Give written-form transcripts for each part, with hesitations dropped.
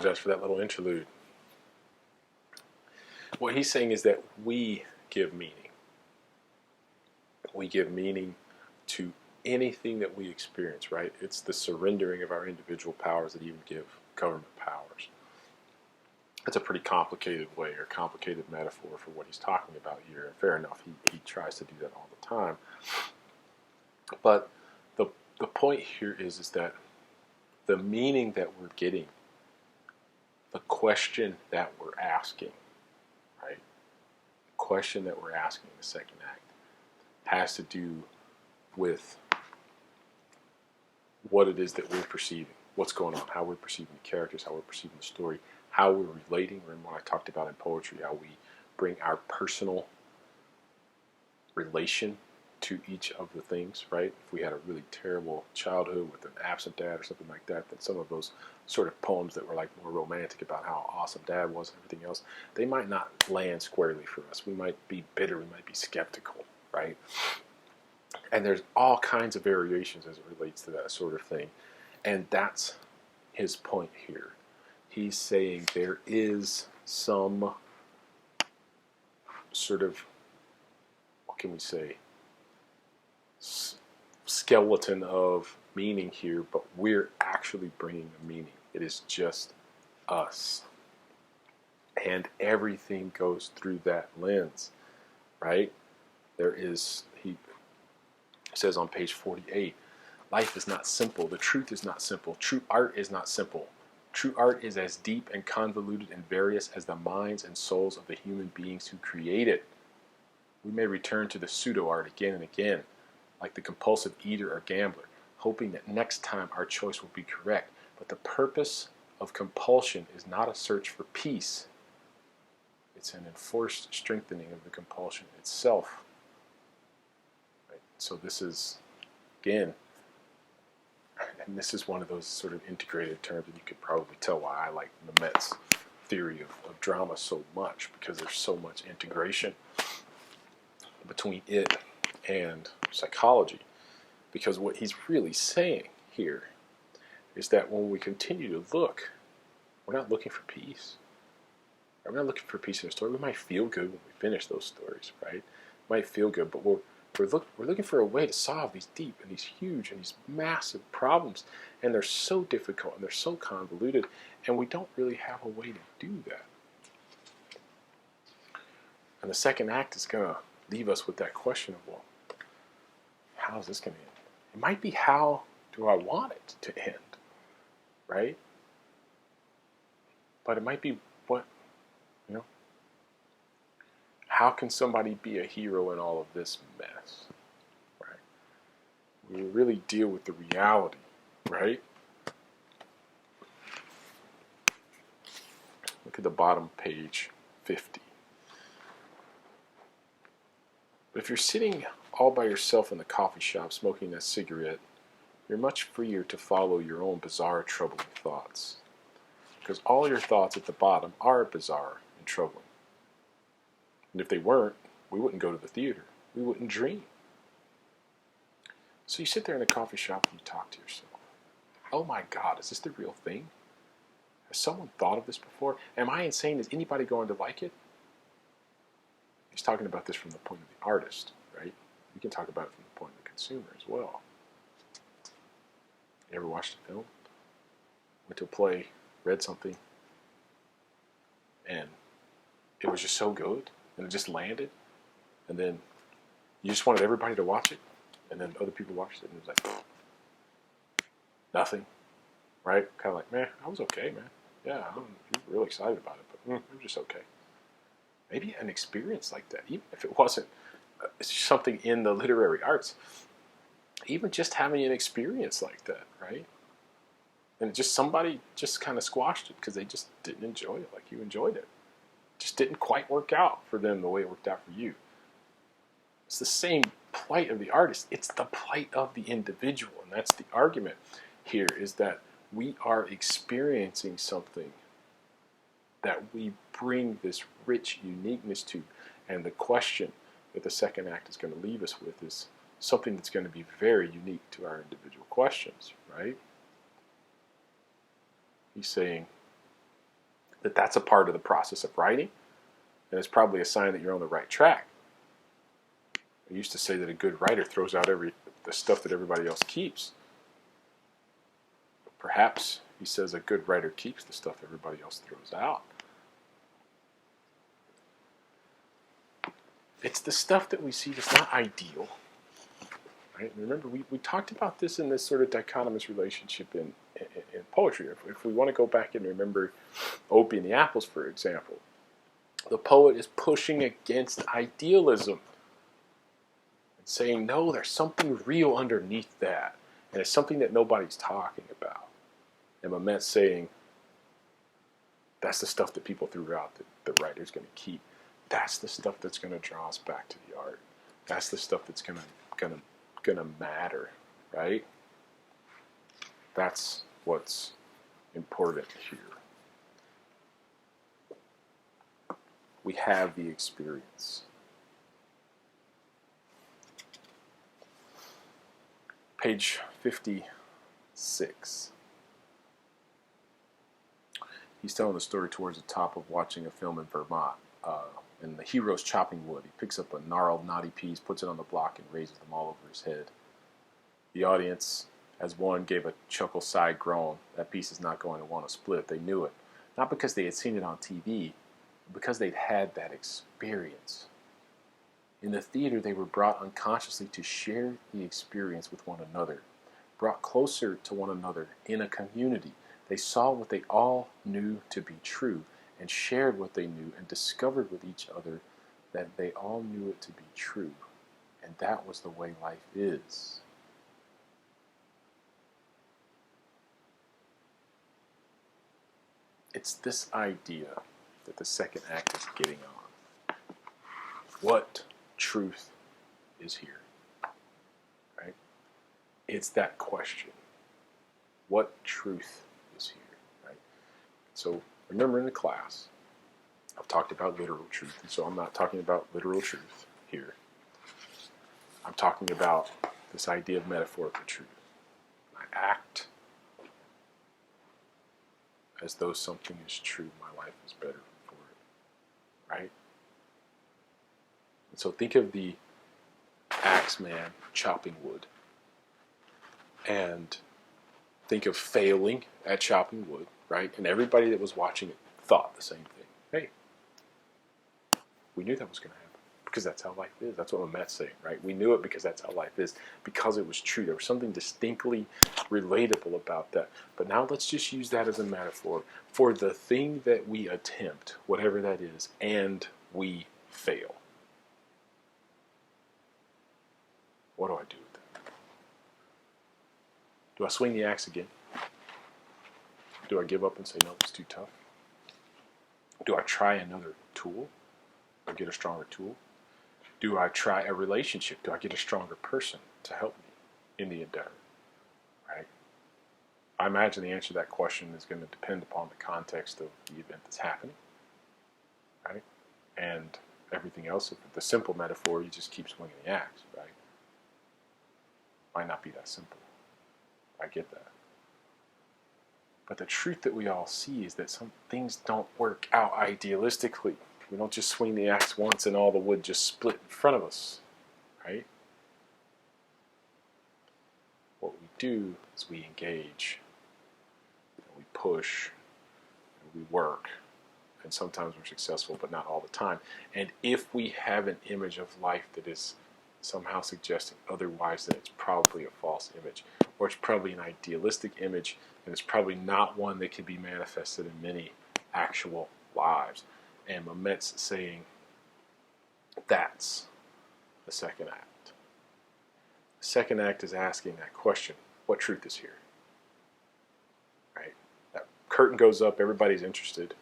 apologize for that little interlude. What he's saying is that we give meaning. We give meaning to anything that we experience, right? It's the surrendering of our individual powers that even give government powers. That's a pretty complicated way or complicated metaphor for what he's talking about here. Fair enough, he tries to do that all the time. But the point here is that the meaning that we're getting, the question that we're asking, right? The question that we're asking in the second act has to do with what it is that we're perceiving, what's going on, how we're perceiving the characters, how we're perceiving the story, how we're relating. Remember what I talked about in poetry, how we bring our personal relation to each of the things, right? If we had a really terrible childhood with an absent dad or something like that, then some of those sort of poems that were like more romantic about how awesome dad was and everything else, they might not land squarely for us. We might be bitter, we might be skeptical, right? And there's all kinds of variations as it relates to that sort of thing. And that's his point here. He's saying there is some sort of, what can we say, skeleton of meaning here, but we're actually bringing the meaning. It is just us. And everything goes through that lens, right? There is, he says on page 48, life is not simple. The truth is not simple. True art is not simple. True art is as deep and convoluted and various as the minds and souls of the human beings who create it. We may return to the pseudo-art again and again, like the compulsive eater or gambler, hoping that next time our choice will be correct. But the purpose of compulsion is not a search for peace. It's an enforced strengthening of the compulsion itself. Right? So this is, again, and this is one of those sort of integrated terms, and you could probably tell why I like Mamet's theory of drama so much, because there's so much integration between it and psychology. Because what he's really saying here is that when we continue to look, we're not looking for peace. We're not looking for peace in a story. We might feel good when we finish those stories, right? Might feel good, but we're looking for a way to solve these deep and these huge and these massive problems, and they're so difficult and they're so convoluted, and we don't really have a way to do that. And the second act is going to leave us with that question of, well, how is this going to end? It might be, how do I want it to end, right? But it might be, what, how can somebody be a hero in all of this mess, right? We really deal with the reality, right? Look at the bottom page 50. But if you're sitting all by yourself in the coffee shop smoking that cigarette, you're much freer to follow your own bizarre, troubling thoughts. Because all your thoughts at the bottom are bizarre and troubling. And if they weren't, we wouldn't go to the theater. We wouldn't dream. So you sit there in a coffee shop and you talk to yourself. Oh my God, is this the real thing? Has someone thought of this before? Am I insane? Is anybody going to like it? He's talking about this from the point of the artist, right? We can talk about it from the point of the consumer as well. You ever watched a film? Went to a play, read something, and it was just so good, and it just landed, and then you just wanted everybody to watch it, and then other people watched it, and it was like, nothing, right? Kind of like, man, I was okay, man. Yeah, I'm really excited about it, but it was just okay. Maybe an experience like that, even if it wasn't something in the literary arts, even just having an experience like that, right? And just somebody just kind of squashed it because they just didn't enjoy it like you enjoyed it. Just didn't quite work out for them the way it worked out for you. It's the same plight of the artist. It's the plight of the individual. And that's the argument here, is that we are experiencing something that we bring this rich uniqueness to. And the question that the second act is going to leave us with is something that's going to be very unique to our individual questions, right? He's saying, that that's a part of the process of writing, and it's probably a sign that you're on the right track. I used to say that a good writer throws out the stuff that everybody else keeps. But perhaps he says a good writer keeps the stuff everybody else throws out. It's the stuff that we see that's not ideal. Right? Remember, we talked about this in this sort of dichotomous relationship in poetry. If we want to go back and remember Opie and the Apples, for example, the poet is pushing against idealism and saying, no, there's something real underneath that, and it's something that nobody's talking about. And Mamet's saying, that's the stuff that people threw out that the writer's going to keep. That's the stuff that's going to draw us back to the art. That's the stuff that's going to matter, right? That's what's important here. We have the experience. Page 56. He's telling the story towards the top of watching a film in Vermont. And the hero's chopping wood. He picks up a gnarled, knotty piece, puts it on the block, and raises them all over his head. The audience, as one, gave a chuckle side groan. That piece is not going to want to split. They knew it. Not because they had seen it on TV, but because they'd had that experience. In the theater, they were brought unconsciously to share the experience with one another, brought closer to one another in a community. They saw what they all knew to be true, and shared what they knew, and discovered with each other that they all knew it to be true. And that was the way life is. It's this idea that the second act is getting on. What truth is here? Right? It's that question. What truth is here? Right? So remember in the class, I've talked about literal truth, and so I'm not talking about literal truth here. I'm talking about this idea of metaphorical truth. I act as though something is true. My life is better for it. Right? And so think of the axe man chopping wood. And think of failing at chopping wood, right? And everybody that was watching it thought the same thing. Hey, we knew that was going to happen because that's how life is. That's what Mamet's saying, right? We knew it because that's how life is, because it was true. There was something distinctly relatable about that. But now let's just use that as a metaphor for the thing that we attempt, whatever that is, and we fail. What do I do with that? Do I swing the axe again? Do I give up and say, no, it's too tough? Do I try another tool or get a stronger tool? Do I try a relationship? Do I get a stronger person to help me in the endeavor? Right? I imagine the answer to that question is going to depend upon the context of the event that's happening. Right? And everything else. If the simple metaphor, you just keep swinging the axe, right? Might not be that simple. I get that. But the truth that we all see is that some things don't work out idealistically. We don't just swing the axe once and all the wood just split in front of us, right? What we do is we engage, and we push, and we work, and sometimes we're successful, but not all the time. And if we have an image of life that is somehow suggesting otherwise, then it's probably a false image, or it's probably an idealistic image, and it's probably not one that can be manifested in many actual lives. And Mamet's saying that's the second act. The second act is asking that question, what truth is here? Right? That curtain goes up, everybody's interested,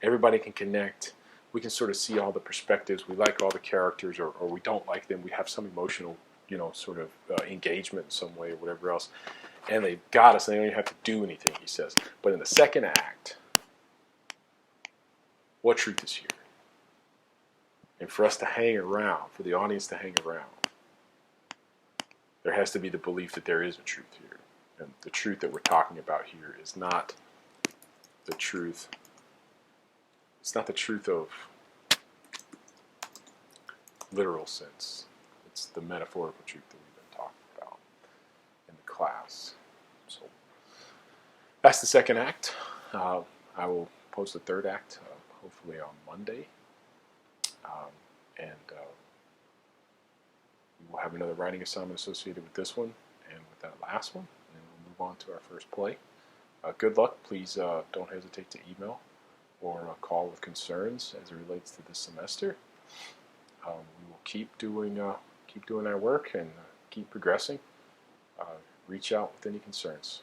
everybody can connect, we can sort of see all the perspectives, we like all the characters, or we don't like them, we have some emotional, sort of engagement in some way or whatever else, and they've got us and they don't even have to do anything, he says. But in the second act, what truth is here? And for us to hang around, for the audience to hang around, there has to be the belief that there is a truth here. And the truth that we're talking about here is not the truth It's not the truth of literal sense. It's the metaphorical truth that we've been talking about in the class. So that's the second act. I will post the third act hopefully on Monday. And we'll have another writing assignment associated with this one and with that last one. And then we'll move on to our first play. Good luck. Please don't hesitate to email or call with concerns as it relates to this semester. We will keep doing our work and keep progressing. Reach out with any concerns.